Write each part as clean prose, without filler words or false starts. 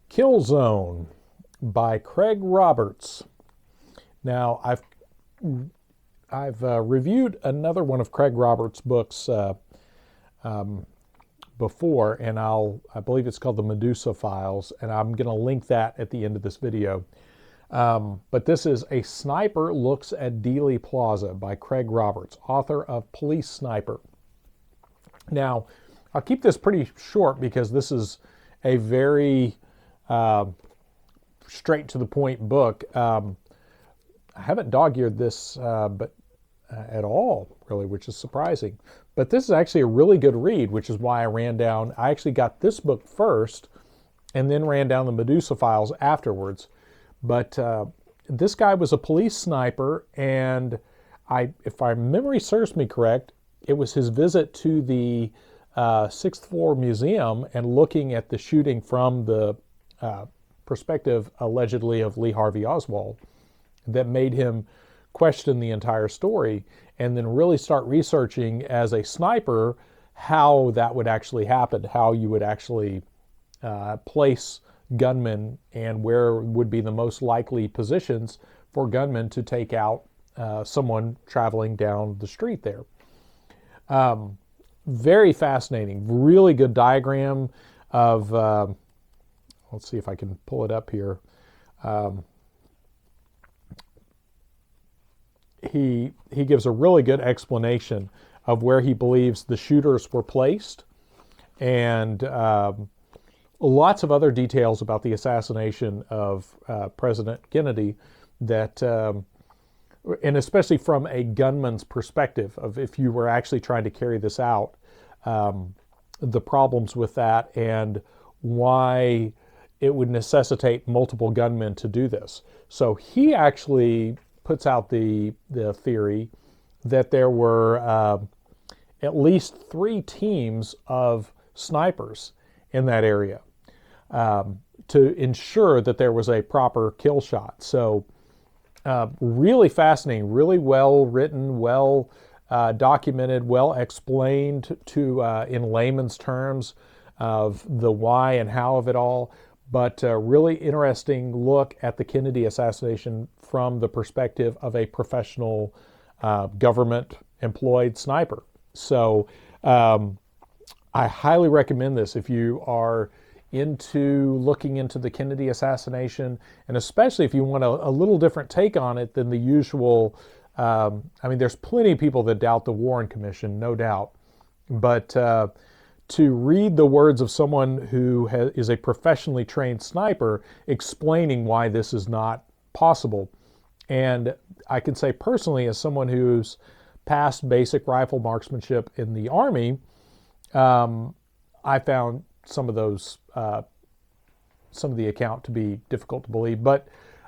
Kill Zone by Craig Roberts. Now, I've reviewed another one of Craig Roberts' books before, and I believe it's called the Medusa Files, and I'm going to link that at the end of this video. But this is A Sniper Looks at Dealey Plaza by Craig Roberts, author of Police Sniper. Now, I'll keep this pretty short because this is a very straight to the point book. I haven't dog-eared this but at all, really, which is surprising. But this is actually a really good read, which is why I actually got this book first and then ran down the Medusa Files afterwards. But this guy was a police sniper, and if my memory serves me correct, it was his visit to the 6th Floor Museum and looking at the shooting from the perspective, allegedly, of Lee Harvey Oswald that made him question the entire story and then really start researching as a sniper how that would actually happen, how you would actually place gunmen and where would be the most likely positions for gunmen to take out someone traveling down the street there. Very fascinating, really good diagram of, let's see if I can pull it up here. He gives a really good explanation of where he believes the shooters were placed, and lots of other details about the assassination of President Kennedy that, and especially from a gunman's perspective of if you were actually trying to carry this out, the problems with that and why it would necessitate multiple gunmen to do this. So he actually puts out the theory that there were at least 3 teams of snipers in that area to ensure that there was a proper kill shot. So really fascinating, really well written, well documented, well explained to in layman's terms of the why and how of it all. But a really interesting look at the Kennedy assassination from the perspective of a professional government-employed sniper. So I highly recommend this if you are into looking into the Kennedy assassination, and especially if you want a little different take on it than the usual. I mean, there's plenty of people that doubt the Warren Commission, no doubt. But to read the words of someone who is a professionally trained sniper explaining why this is not possible. And I can say personally, as someone who's passed basic rifle marksmanship in the Army, I found some of the account to be difficult to believe. But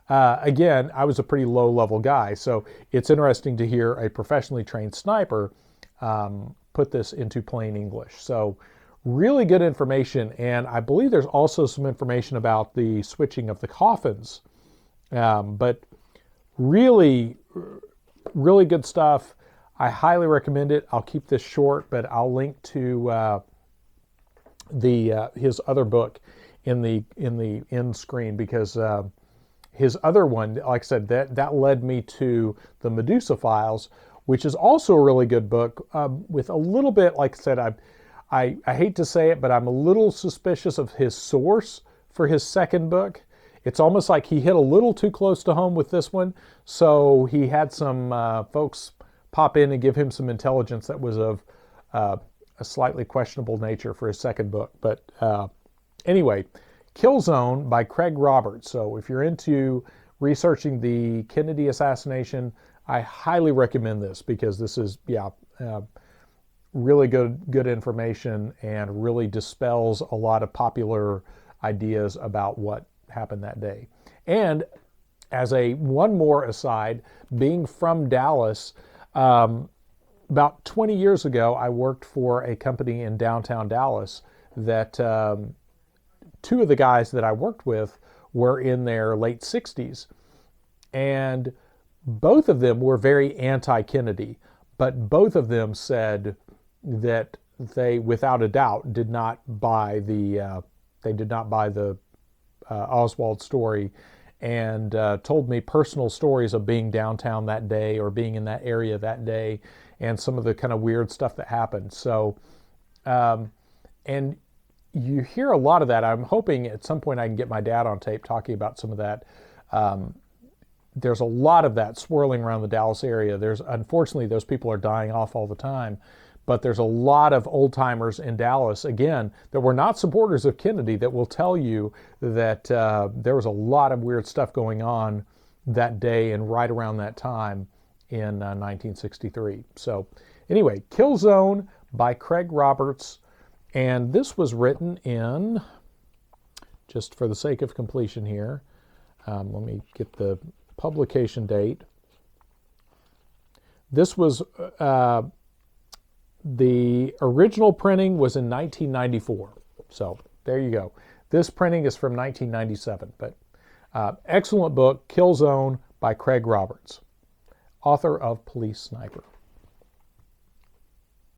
again, I was a pretty low-level guy, so it's interesting to hear a professionally trained sniper put this into plain English. So really good information, and I believe there's also some information about the switching of the coffins. But really, really good stuff. I highly recommend it. I'll keep this short, but I'll link to his other book in the end screen, because his other one, like I said, that led me to the Medusa Files, which is also a really good book with a little bit, like I said, I hate to say it, but I'm a little suspicious of his source for his second book. It's almost like he hit a little too close to home with this one, so he had some folks pop in and give him some intelligence that was of a slightly questionable nature for his second book. But anyway, Kill Zone by Craig Roberts. So if you're into researching the Kennedy assassination, I highly recommend this, because this is, really good information and really dispels a lot of popular ideas about what happened that day. And as one more aside, being from Dallas, about 20 years ago, I worked for a company in downtown Dallas that 2 of the guys that I worked with were in their late 60s. And both of them were very anti-Kennedy, but both of them said that they without a doubt did not buy the Oswald story, and told me personal stories of being downtown that day or being in that area that day, and some of the kind of weird stuff that happened. So, and you hear a lot of that. I'm hoping at some point I can get my dad on tape talking about some of that. There's a lot of that swirling around the Dallas area. Unfortunately, those people are dying off all the time, but there's a lot of old timers in Dallas, again, that were not supporters of Kennedy that will tell you that there was a lot of weird stuff going on that day and right around that time in 1963. So anyway, Kill Zone by Craig Roberts. And this was written in, just for the sake of completion here, let me get the publication date. This was, the original printing was in 1994. So there you go. This printing is from 1997. But excellent book, Kill Zone by Craig Roberts, author of Police Sniper.